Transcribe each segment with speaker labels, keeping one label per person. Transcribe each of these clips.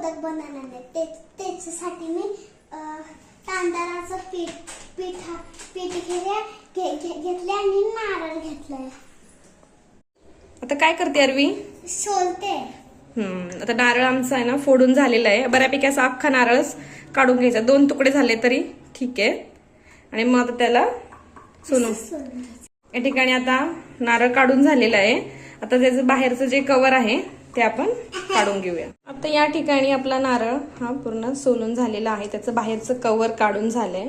Speaker 1: मोदक बनवणार आहे. त्याच्यासाठी मी तांदळाचं पीठ घेतले आणि नारळ घेतलाय.
Speaker 2: आता काय करते अरवी?
Speaker 1: सोलते.
Speaker 2: आता नारळ आमचा आहे ना फोडून झालेला आहे. बऱ्यापैकी असा अख्खा नारळच काढून घ्यायचा. 2 तुकडे झाले तरी ठीक आहे. आणि मग आता त्याला सोलून या ठिकाणी आता नारळ काढून झालेला आहे. आता त्याचं बाहेरचं जे कवर आहे ते आपण काढून घेऊया. आता या ठिकाणी आपला नारळ हा पूर्ण सोलून झालेला आहे. त्याचं बाहेरचं कवर काढून झालंय.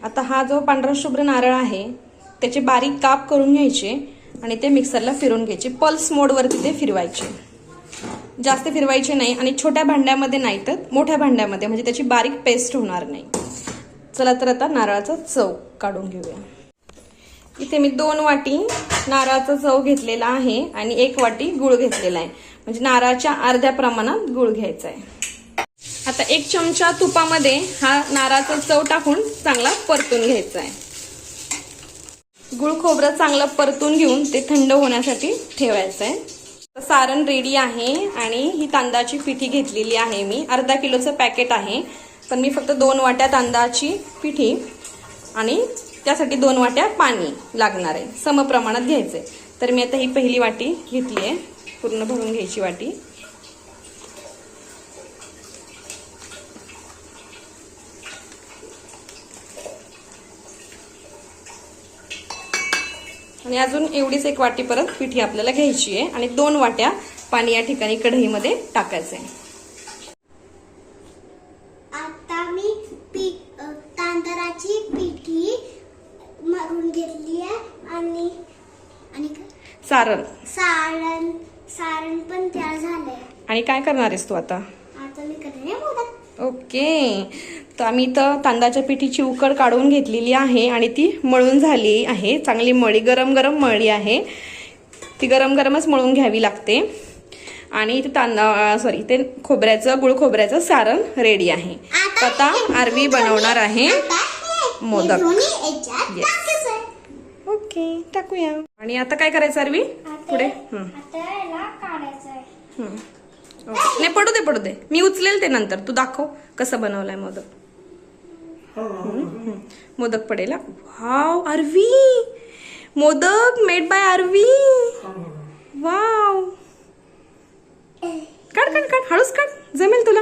Speaker 2: आता हा जो पांढरा शुभ्र नारळ आहे त्याचे बारीक काप करून घ्यायचे आणि ते मिक्सरला फिरवून घ्यायचे. पल्स मोडवरती ते फिरवायचे, जास्त फिरवायचे नाही. आणि छोट्या भांड्यामध्ये नाही तर मोठ्या भांड्यामध्ये, म्हणजे त्याची बारीक पेस्ट होणार नाही. चला तर आता नारळाचा चव काढून घेऊया. इथे मी 2 वाटी नारळाचा चव घेतलेला आहे आणि 1 वाटी गुळ घेतलेला आहे. म्हणजे नारळाच्या अर्ध्या प्रमाणात गुळ घ्यायचा आहे. आता 1 चमचा तुपामध्ये हा नारळाचा चव टाकून चांगला परतून घ्यायचा आहे. गुळ खोबरं चांगलं परतून घेऊन ते थंड होण्यासाठी ठेवायचं आहे. सारण रेडी आहे आणि ही तांदळाची पिठी घेतलेली आहे मी. अर्धा किलोचं पॅकेट आहे, पण मी फक्त 2 वाट्या तांदळाची पिठी आणि त्यासाठी 2 वाट्या पाणी लागणार आहे. समप्रमाणात घ्यायचंय. तर मी आता ही पहिली वाटी घेतली आहे, पूर्ण भरून घ्यायची वाटी. आणि अजून एवढीच 1 वाटी परत पिठी आपल्याला घ्यायची आहे आणि 2 वाट्या पाणी या ठिकाणी कढईमध्ये टाकायचंय.
Speaker 1: आता मी तांदळाची पिठी मळून घेतली आहे आणि
Speaker 2: सारण
Speaker 1: पण तयार झालंय.
Speaker 2: आणि काय करणार आहेस तू आता?
Speaker 1: आता मी करणार मोदक.
Speaker 2: ओके. तर आम्ही तर तांदळाच्या पिठीची उकड काढून घेतलेली आहे आणि ती मळून झाली आहे. चांगली मळी, गरम गरम मळली आहे. ती गरम गरमच मळून घ्यावी लागते. आणि ते गुळ खोबऱ्याचं सारण रेडी आहे. आता आरवी बनवणार आहे मोदक. ओके, टाकूया. आणि आता काय करायचं आरवी पुढे? नाही, पडू दे. मी उचलेल ते नंतर. तू दाखव कसं बनवलाय मोदक. मोदक पडेल. Wow Aarvi, modak made by Aarvi. Wow, काढ हळूच काढ, जमेल तुला.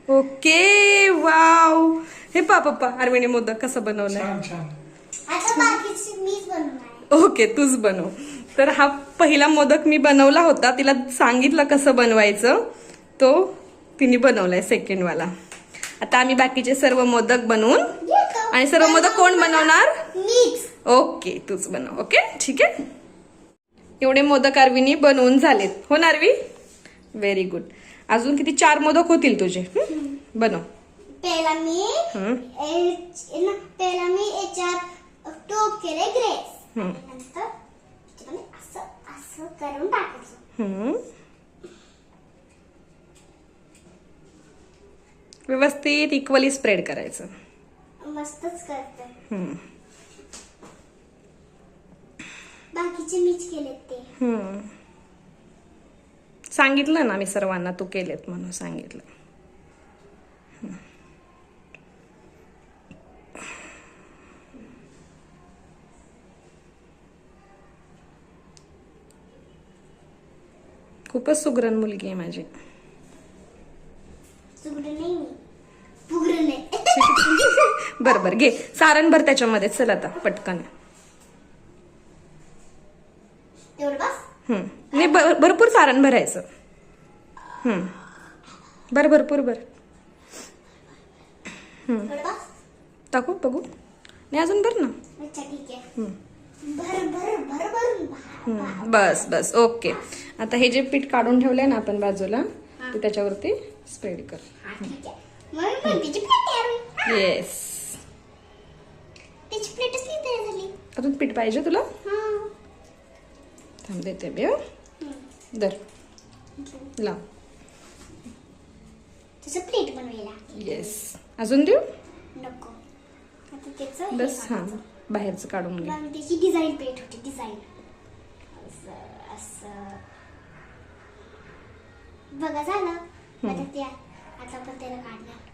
Speaker 2: Okay, wow. हे पप्पा आरवीने मोदक कसं बनवलाय. ओके, तूच बनव. तर हा पहिला मोदक मी बनवला होता. तिला सांगितलं कसं बनवायचं, तो तिने बनवलाय सेकंड वाला. आता आम्ही बाकीचे सर्व मोदक बनवून, आणि सर्व मोदक कोण बनवणार? ओके, तूच बनव. ओके, ठीक आहे. एवढे मोदक आरवीने बनवून झालेत. हो ना आरवी? Very good. अजून किती 4 मोदक होतील तुझे. बनव.
Speaker 1: पहिला मी याच्यात टोप केले ग्रेस. नंतर असं करून टाकायचं.
Speaker 2: व्यवस्थित इक्वली स्प्रेड करायचं.
Speaker 1: मस्तच करते. बाकीचे मीच केलेत ते.
Speaker 2: सांगितलं ना मी सर्वांना तू केलेत म्हणून सांगितलं. खूपच सुगरण मुलगी आहे माझी. बर घे सारण भर त्याच्यामध्ये. चल आता पटकन. नाही, भरपूर सारण भरायचं. भरपूर टाकू बघू. नाही, अजून भर ना. बस ओके. आता हे जे पीठ काढून ठेवलंय ना आपण बाजूला, ते त्याच्यावरती स्प्रेड कर. येस. अजून पीठ पाहिजे तुला? थांब देते बे. दर लाव.
Speaker 1: प्लेट बनवायला.
Speaker 2: येस. अजून देऊ
Speaker 1: नको.
Speaker 2: बस. हा, बाहेरचं काढून घे.
Speaker 1: त्याची डिझाईन प्लेट होती. डिझाईन असं बघा झालं. आता पण त्याला काढणार.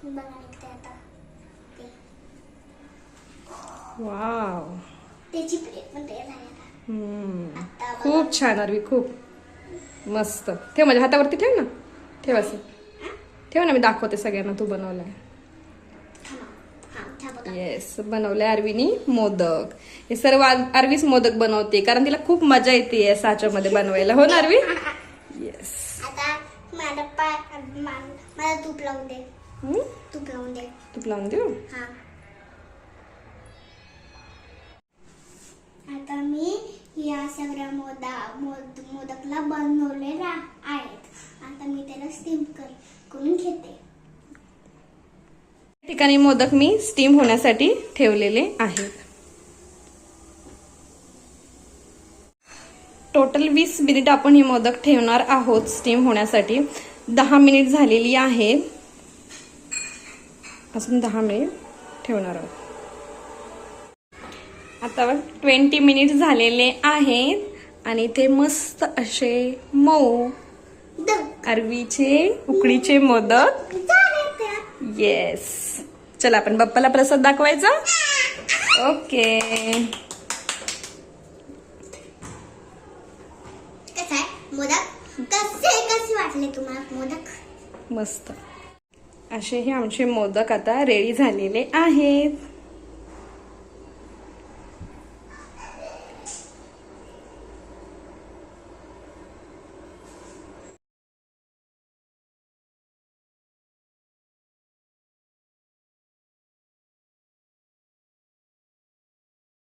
Speaker 1: बघा निघते आता ते.
Speaker 2: वाव.
Speaker 1: त्याची प्लेट पण तयार झाली आता. आता बघा.
Speaker 2: खूप छान आरवी, खूप मस्त. ठेव माझ्या हातावरती, ठेव ना, ठेव असं ठेव ना, मी दाखवते सगळ्यांना तू बनवलाय.
Speaker 1: थांबा. हा, था बघा.
Speaker 2: येस, बनवले आरवीनी मोदक. हे सर्व आरवीच मोदक बनवते कारण तिला खूप मजा येते या साच्यामध्ये बनवायला. हो ना आरवी? येस.
Speaker 1: आता मला तूप लावून दे. तूप लावून दे.
Speaker 2: तूप लावून देऊ?
Speaker 1: हा. आता मी या सगळ्या मोदकला बनवले आहेत. आता मी त्याला स्टीम करून घेते.
Speaker 2: या ठिकाणी मोदक मी स्टीम होण्यासाठी ठेवलेले आहेत. टोटल 20 मिनिट आपण हे मोदक ठेवणार आहोत स्टीम होण्यासाठी. 10 मिनिट झालेली आहे, अजून 10 मिनिट ठेवणार आहोत. आता 20 मिनिट झालेले आहेत आणि ते मस्त असे मऊ आरवीचे उकडीचे मोदक. येस. चला आपण बाप्पाला प्रसाद दाखवायचा. ओके.
Speaker 1: कसं आहे मोदक? कसे वाटले तुम्हाला मोदक?
Speaker 2: मस्त. असे हे आमचे मोदक आता रेडी झालेले आहेत.